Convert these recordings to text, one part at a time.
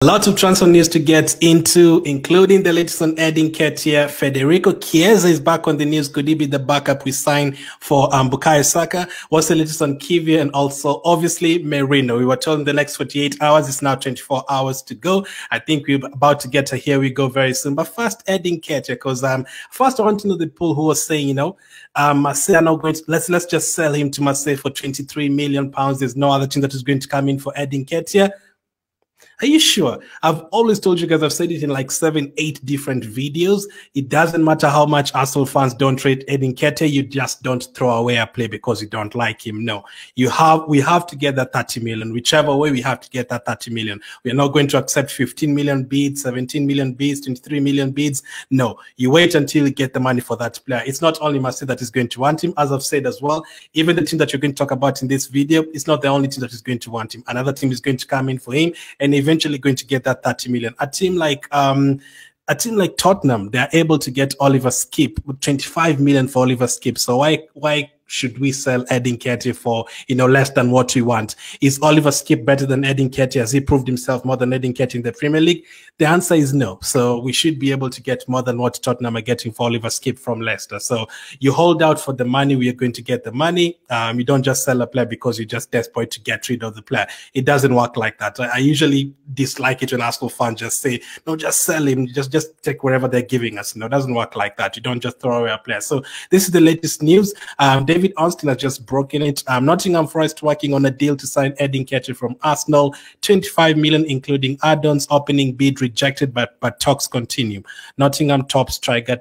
Lots of transfer news to get into, including the latest on Edin Nketiah. Federico Chiesa is back on the news. Could he be the backup we signed for Bukayo Saka? What's the latest on Kivia? And also, obviously, Merino. We were told in the next 48 hours. It's now 24 hours to go. I think we're about to get to Here We Go very soon. But first, Edin Nketiah, because first I want to know the people who was saying, Marseille are not going to, let's just sell him to Marseille for £23 million. There's no other team that is going to come in for Edin Nketiah. Are you sure? I've always told you guys, I've said it in like 7, 8 different videos. It doesn't matter how much Arsenal fans don't rate Edin Nketiah, you just don't throw away a play because you don't like him. No, we have to get that 30 million. Whichever way, we have to get that 30 million. We are not going to accept 15 million bids, 17 million bids, 23 million bids. No, you wait until you get the money for that player. It's not only Marseille that is going to want him, as I've said as well. Even the team that you're going to talk about in this video, it's not the only team that is going to want him. Another team is going to come in for him, and eventually going to get that 30 million. A team like Tottenham, they're able to get Oliver Skip with 25 million for Oliver Skip. So why should we sell Edin Nketiah for less than what we want? Is Oliver Skip better than Edin Nketiah? Has he proved himself more than Edin Nketiah in the Premier League? The answer is no. So we should be able to get more than what Tottenham are getting for Oliver Skip from Leicester. So you hold out for the money. We are going to get the money. You don't just sell a player because you're just desperate to get rid of the player. It doesn't work like that. I usually dislike it when Arsenal fans just say, no, just sell him. Just take whatever they're giving us. No, it doesn't work like that. You don't just throw away a player. So this is the latest news. David Austin has just broken it. Nottingham Forest working on a deal to sign Edin Nketiah from Arsenal. 25 million, including add-ons. Opening bid rejected, but talks continue. Nottingham's top striker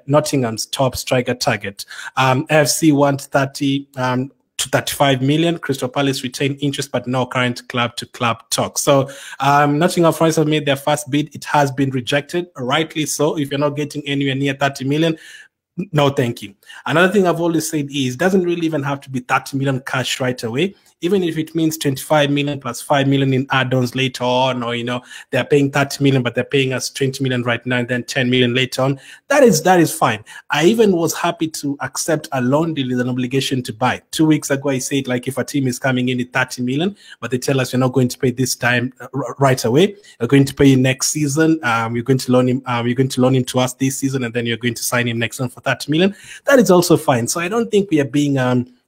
target. FC wants 30 to 35 million. Crystal Palace retain interest, but no current club-to-club talk. So Nottingham Forest have made their first bid. It has been rejected, rightly so. If you're not getting anywhere near 30 million, no, thank you. Another thing I've always said is it doesn't really even have to be 30 million cash right away. Even if it means 25 million plus 5 million in add-ons later on, or, they're paying 30 million, but they're paying us 20 million right now and then 10 million later on, that is fine. I even was happy to accept a loan deal with an obligation to buy. 2 weeks ago, I said, like, if a team is coming in at 30 million, but they tell us you're not going to pay this time right away, you're going to pay you next season, you're going to loan him to us this season, and then you're going to sign him next one for 30 million. That is also fine. So I don't think we are being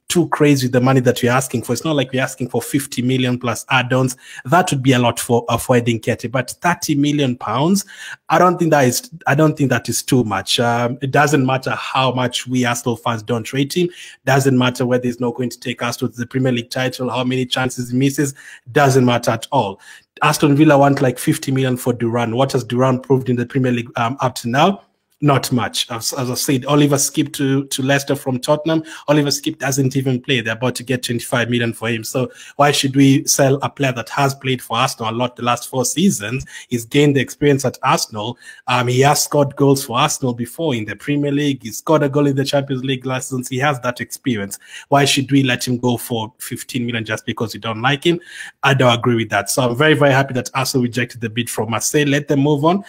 too crazy with the money that we're asking for. It's not like we're asking for 50 million plus add-ons. That would be a lot for Edin Nketiah. But 30 million pounds, I don't think that is too much. It doesn't matter how much we Arsenal fans don't rate him. Doesn't matter whether he's not going to take us to the Premier League title, how many chances he misses. Doesn't matter at all. Aston Villa want like 50 million for Duran. What has Duran proved in the Premier League up to now? Not much. As I said, Oliver Skip to Leicester from Tottenham. Oliver Skip doesn't even play. They're about to get 25 million for him. So why should we sell a player that has played for Arsenal a lot the last 4 seasons? He's gained the experience at Arsenal. He has scored goals for Arsenal before in the Premier League. He scored a goal in the Champions League last season. He has that experience. Why should we let him go for 15 million just because we don't like him? I don't agree with that. So I'm very, very happy that Arsenal rejected the bid from Marseille. Let them move on.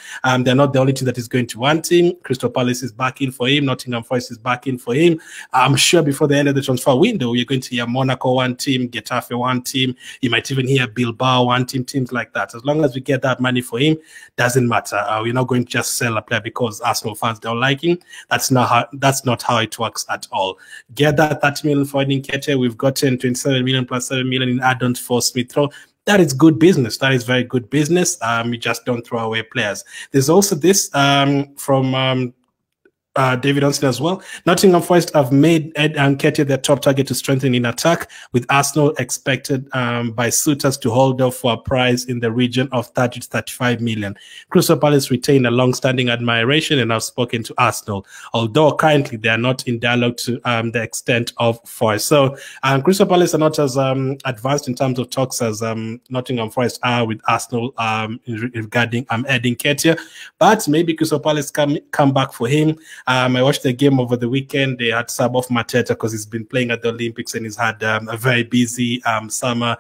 They're not the only team that is going to want him. Crystal Palace is back in for him. Nottingham Forest is back in for him. I'm sure before the end of the transfer window, you're going to hear Monaco one team, Getafe one team. You might even hear Bilbao one team, teams like that. As long as we get that money for him, doesn't matter. We're not going to just sell a player because Arsenal fans don't like him. That's not how it works at all. Get that 30 million for Edin Nketiah. We've gotten 27 million plus 7 million in add-ons for Smith Rowe. That is good business. That is very good business. You just don't throw away players. There's also this from David Onsley as well. Nottingham Forest have made Edin Nketiah their top target to strengthen in attack, with Arsenal expected by suitors to hold off for a price in the region of 30 to 35 million. Crystal Palace retain a long-standing admiration and have spoken to Arsenal, although currently they are not in dialogue to the extent of Forest. So Crystal Palace are not as advanced in terms of talks as Nottingham Forest are with Arsenal regarding Edin Nketiah, but maybe Crystal Palace come back for him. I watched the game over the weekend. They had sub off Mateta because he's been playing at the Olympics and he's had a very busy summer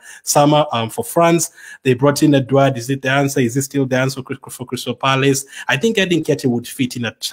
for France. They brought in Edouard. Is it the answer? Is it still the answer for Crystal Palace? I think Edin Nketiah would fit in at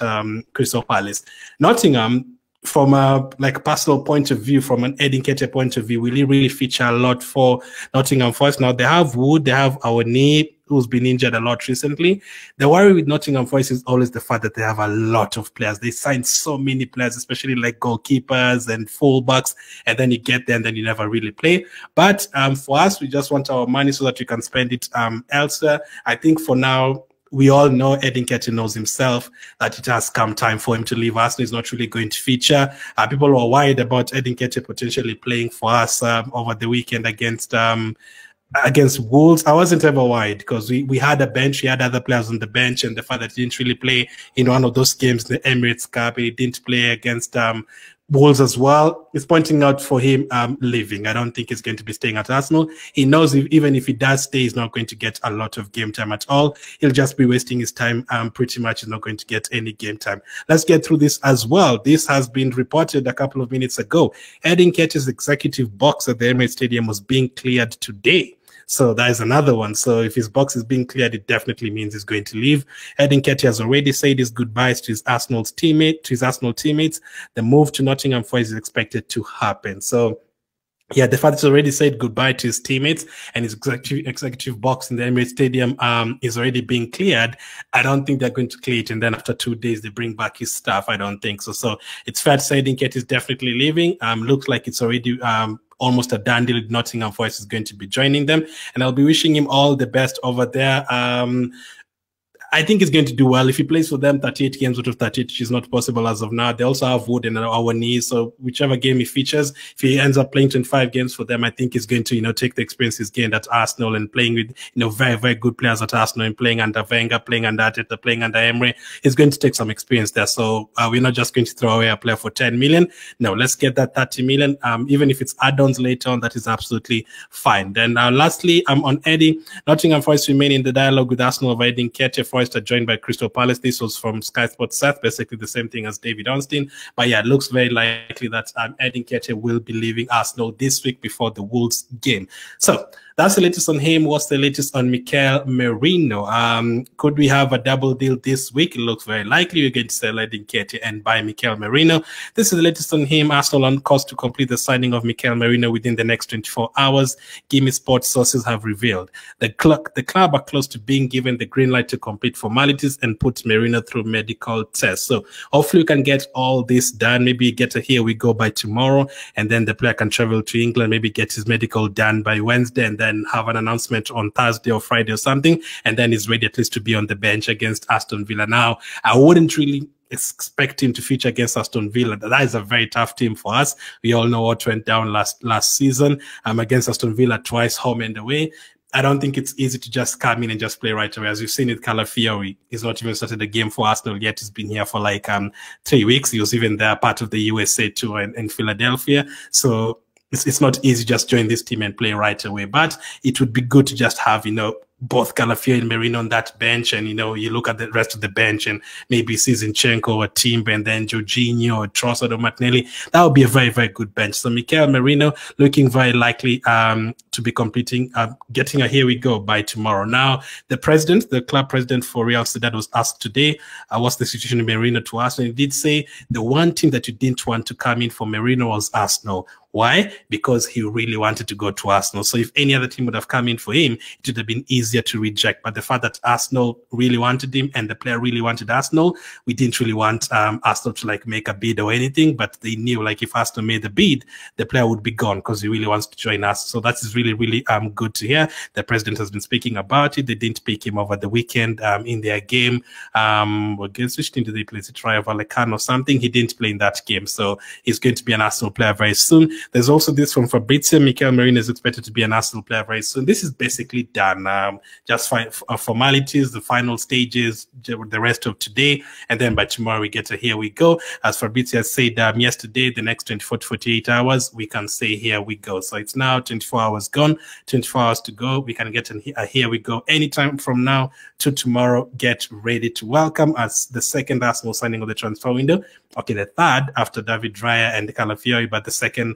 Crystal Palace. Nottingham, from a personal point of view, from an Edin Nketiah point of view, will he really feature a lot for Nottingham Forest? Now they have Wood, they have Awani, who's been injured a lot recently. The worry with Nottingham Forest is always the fact that they have a lot of players. They signed so many players, especially like goalkeepers and fullbacks, and then you get there and then you never really play. But for us, we just want our money so that we can spend it elsewhere. I think for now, we all know Edin Nketiah knows himself that it has come time for him to leave. Arsenal is not really going to feature. People were worried about Edin Nketiah potentially playing for us over the weekend against Wolves. I wasn't ever worried because we had a bench, we had other players on the bench, and the fact that he didn't really play in one of those games, the Emirates Cup, he didn't play against Wolves as well, is pointing out for him leaving. I don't think he's going to be staying at Arsenal. He knows even if he does stay, he's not going to get a lot of game time at all. He'll just be wasting his time. Pretty much he's not going to get any game time. Let's get through this as well. This has been reported a couple of minutes ago. Edin Nketiah's executive box at the Emirates Stadium was being cleared today. So that is another one. So if his box is being cleared, it definitely means he's going to leave. Edin Nketiah has already said his goodbyes to his Arsenal teammates. The move to Nottingham Forest is expected to happen. So yeah, the fact that he's already said goodbye to his teammates and his executive box in the Emirates Stadium is already being cleared. I don't think they're going to clear it, and then after 2 days they bring back his stuff. I don't think so. So it's fair to say Edin Nketiah is definitely leaving. Looks like it's already almost a done deal. Nottingham Forest is going to be joining them, and I'll be wishing him all the best over there. I think he's going to do well. If he plays for them 38 games out of 38, which is not possible as of now. They also have Wood and our knees. So whichever game he features, if he ends up playing 25 games for them, I think he's going to, take the experience he's gained at Arsenal and playing with, very, very good players at Arsenal and playing under Wenger, playing under Arteta, playing under Emery. He's going to take some experience there. So we're not just going to throw away a player for 10 million. No, let's get that 30 million. Even if it's add-ons later on, that is absolutely fine. Then lastly, on Eddie, Nottingham Forest remain in the dialogue with Arsenal over Edin Nketiah. Forest are joined by Crystal Palace. This was from Sky Sports South, basically the same thing as David Ornstein. But yeah, it looks very likely that Edin Nketiah will be leaving Arsenal this week before the Wolves game. So that's the latest on him. What's the latest on Mikel Merino? Could we have a double deal this week? It looks very likely we're going to sell Edin Nketiah and buy Mikel Merino. This is the latest on him. Arsenal on course to complete the signing of Mikel Merino within the next 24 hours. Gimme Sports sources have revealed. The club are close to being given the green light to complete formalities and put Merino through medical tests. So hopefully we can get all this done. Maybe get a here we go by tomorrow, and then the player can travel to England, maybe get his medical done by Wednesday, and then have an announcement on Thursday or Friday or something, and then he's ready at least to be on the bench against Aston Villa. Now, I wouldn't really expect him to feature against Aston Villa. That is a very tough team for us. We all know what went down last season against Aston Villa, twice home and away. I don't think it's easy to just come in and just play right away. As you've seen with Calafiori, he's not even started a game for Arsenal yet. He's been here for like 3 weeks. He was even there part of the USA tour in Philadelphia. So it's not easy just join this team and play right away. But it would be good to just have, both Calafiori and Merino on that bench, and you look at the rest of the bench and maybe Zinchenko or Timber and then Jorginho or Trossard or Martinelli. That would be a very, very good bench. So Mikel Merino looking very likely to be completing, getting a here we go by tomorrow. Now, the club president for Real Sociedad was asked today, what's the situation in Merino to Arsenal? He did say the one team that you didn't want to come in for Merino was Arsenal. Why? Because he really wanted to go to Arsenal. So if any other team would have come in for him, it would have been easier to reject. But the fact that Arsenal really wanted him and the player really wanted Arsenal, we didn't really want Arsenal to make a bid or anything. But they knew if Arsenal made the bid, the player would be gone because he really wants to join us. So that is really, really good to hear. The president has been speaking about it. They didn't pick him over the weekend in their game. Against which team did they play? Rayo Vallecano or something. He didn't play in that game. So he's going to be an Arsenal player very soon. There's also this from Fabrizio. Mikel Merino is expected to be an Arsenal player very soon. This is basically done. Just formalities, the final stages, the rest of today, and then by tomorrow we get a here we go. As Fabrizio said yesterday, the next 24 to 48 hours, we can say here we go. So it's now 24 hours gone, 24 hours to go. We can get a here we go anytime from now to tomorrow. Get ready to welcome as the second Arsenal signing of the transfer window. Okay, the third after David Raya and Calafiori, but the second,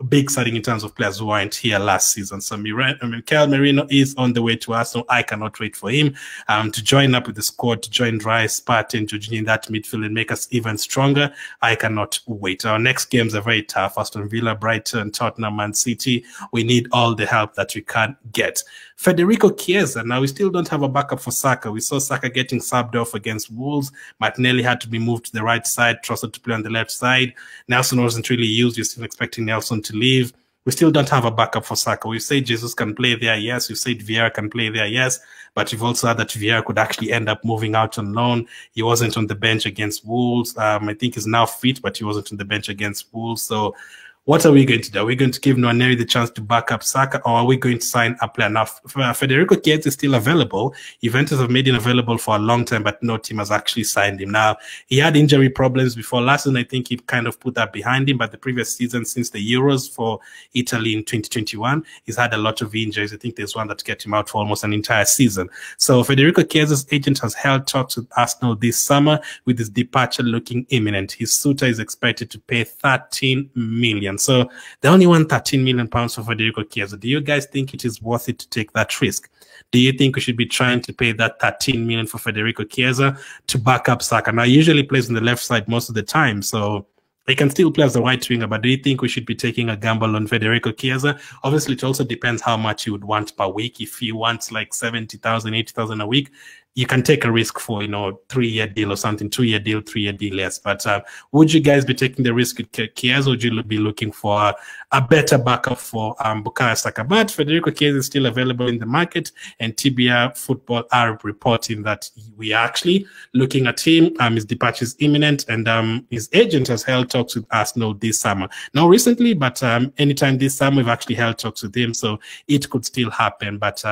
big signing in terms of players who weren't here last season. So Mikel Merino is on the way to Arsenal. I cannot wait for him to join up with the squad, to join Rice, Partey, and Jorginho in that midfield and make us even stronger. I cannot wait. Our next games are very tough. Aston Villa, Brighton, Tottenham, Man City. We need all the help that we can get. Federico Chiesa. Now, we still don't have a backup for Saka. We saw Saka getting subbed off against Wolves. Martinelli had to be moved to the right side, Trossard to play on the left side. Nelson wasn't really used. You're still expecting Nelson to leave. We still don't have a backup for Saka. We've said Jesus can play there, yes. We've said Vieira can play there, yes. But we've also heard that Vieira could actually end up moving out on loan. He wasn't on the bench against Wolves. I think he's now fit, but he wasn't on the bench against Wolves. So what are we going to do? Are we going to give Nwaneri the chance to back up Saka, or are we going to sign a player? Now, Federico Chiesa is still available. Juventus have made him available for a long time, but no team has actually signed him. Now, he had injury problems before last season. I think he kind of put that behind him, but the previous season, since the Euros for Italy in 2021, he's had a lot of injuries. I think there's one that kept him out for almost an entire season. So Federico Chiesa's agent has held talks with Arsenal this summer, with his departure looking imminent. His suitor is expected to pay 13 million. So they only want 13 million pounds for Federico Chiesa. Do you guys think it is worth it to take that risk? Do you think we should be trying to pay that 13 million for Federico Chiesa to back up Saka? Now, he usually plays on the left side most of the time, so he can still play as the right winger, but do you think we should be taking a gamble on Federico Chiesa? Obviously, it also depends how much you would want per week. If you want like 70,000, 80,000 a week, you can take a risk for, 3-year deal or something, 2-year deal, 3-year deal less. But would you guys be taking the risk with Chiesa, or would you be looking for a better backup for Bukayo Saka? But Federico Chiesa is still available in the market, and TBR Football are reporting that we are actually looking at him. His departure is imminent, and his agent has held talks with Arsenal this summer. Not recently, but anytime this summer, we've actually held talks with him, so it could still happen. But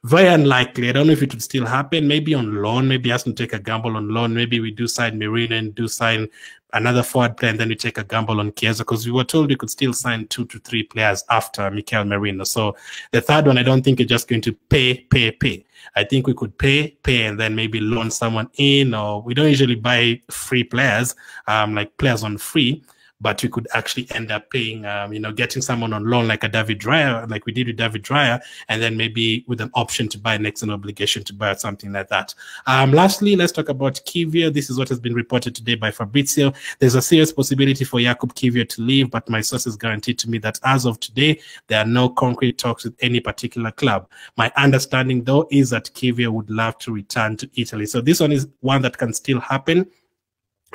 very unlikely. I don't know if it would still happen. Maybe on loan. Maybe Arsenal take a gamble on loan. Maybe we do sign Merino and do sign another forward player, and then we take a gamble on Chiesa, because we were told we could still sign 2 to 3 players after Mikel Merino. So the third one, I don't think we're just going to pay. I think we could pay, and then maybe loan someone in, or we don't usually buy free players, like players on free. But we could actually end up paying, getting someone on loan like a David Raya, like we did with David Raya, and then maybe with an option to buy next, an obligation to buy or something like that. Lastly, let's talk about Kiwior. This is what has been reported today by Fabrizio. There's a serious possibility for Jakub Kiwior to leave, but my sources guaranteed to me that as of today, there are no concrete talks with any particular club. My understanding, though, is that Kiwior would love to return to Italy. So this one is one that can still happen.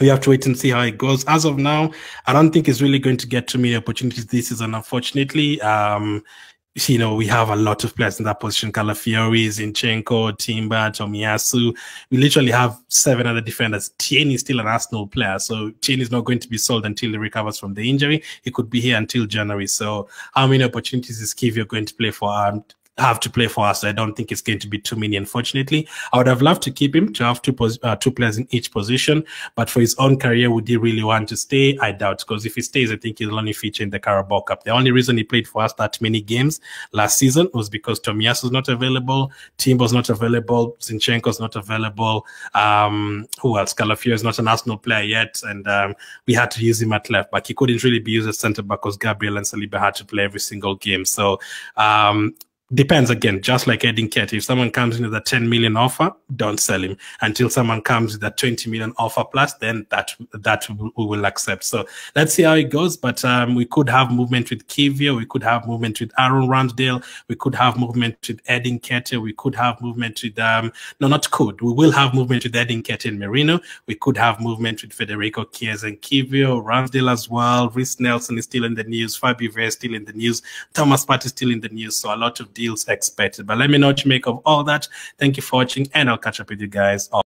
We have to wait and see how it goes. As of now, I don't think it's really going to get too many opportunities this season, unfortunately. We have a lot of players in that position: Calafiori, Zinchenko, Timber, Tomiyasu. We literally have 7 other defenders. Tierney is still an Arsenal player, so Tierney is not going to be sold until he recovers from the injury. He could be here until January. So how many opportunities is Kiwior going to play for? Have to play for us. I don't think it's going to be too many, unfortunately. I would have loved to keep him, to have two players in each position, but for his own career, would he really want to stay? I doubt, because if he stays, I think he'll only feature in the Carabao Cup. The only reason he played for us that many games last season was because Tomiyasu was not available, Timber's not available, Zinchenko's not available. Who else? Calafiori is not an Arsenal player yet, and we had to use him at left, but he couldn't really be used as centre back because Gabriel and Saliba had to play every single game. So depends again, just like Edin Ketia. If someone comes in with a 10 million offer, don't sell him until someone comes with a 20 million offer plus, then that we will accept. So let's see how it goes. But we could have movement with Kiwior, we could have movement with Aaron Ramsdale, we could have movement with Edin Ketia, we could have movement with we will have movement with Edin Ketia and Merino. We could have movement with Federico Chiesa and Kiwior, Ramsdale as well. Rhys Nelson is still in the news, Fabio Vieira is still in the news, Thomas Partey is still in the news. So a lot of deals expected. But let me know what you make of all that. Thank you for watching, and I'll catch up with you guys all